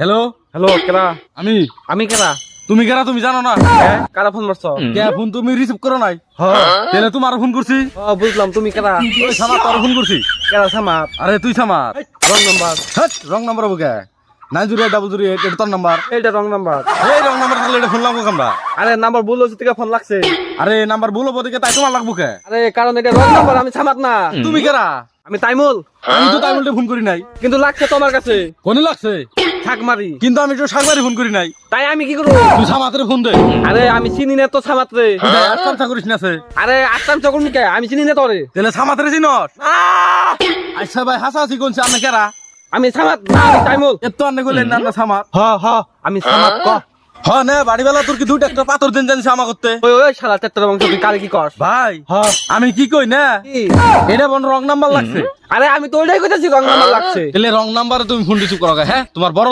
Hello hello কেরা? আমি আমি কেরা? তুমি কেরা তুমি জানো না? হ্যাঁ, কারা ফোন মারছ? কে ফোন তুমি রিসিভ করো নাই? হ্যাঁ তাহলে তোমার ফোন করছি। বুঝলাম, তুমি কেরা? ওই সামার তোর ফোন করছি। কেরা সামার? আরে তুই সামার। Wrong number. হ্যাট রং নাম্বার হবো কে? 90888 এটা তোর নাম্বার। এইটা রং নাম্বার। এই রং নাম্বার থাকলে এটা ফোন লাগবো আমরা। আরে নাম্বার ভুল হচ্ছে থেকে ফোন লাগছে। আরে নাম্বার ভুল হবো দিকে তাই তোমার লাগবো কে? আরে কারণ এটা রং নাম্বার, আমি সামাত না। তুমি কেরা? আমি তাইমুল। আমি তো তাই বলতে ফোন করি নাই। কিন্তু লাগছে তোমার কাছে। কোনে লাগছে? থাক মারি। কিন্তু আমি তো সাগবারি ফোন করি নাই। তাই আমি কি করবো? তুই সামাতের ফোন দে। আরে আমি চিনি না তো সামাত রে। আচ্ছা করিস না সে। আরে আটটাম চকর কে? আমি চিনি না তোরে। তাহলে সামাতের চিনস? আচ্ছা ভাই হাসাহাসি কোনছে আপনি কেরা? আমি সামাত না, আমি তাইমুল। এত আন্নে করলেন না আমরা সামাত। আমি সামাত ক। হ না বাড়িবেলা তোর কি দুইটা একটা পাথর দিন জানিস আমা করতে? ওই ওই শালা তেত্তর বংশ, তুই কারে কি করস? ভাই আমি কি কই না কি? এটা বন রং নাম্বার লাগছে। আরে আমি তো ওইটাই কইতাছি রং নাম্বার লাগছে। তাহলে রং নাম্বারে তুমি ফোন রিসিভ করো হ্যাঁ তোমার বড়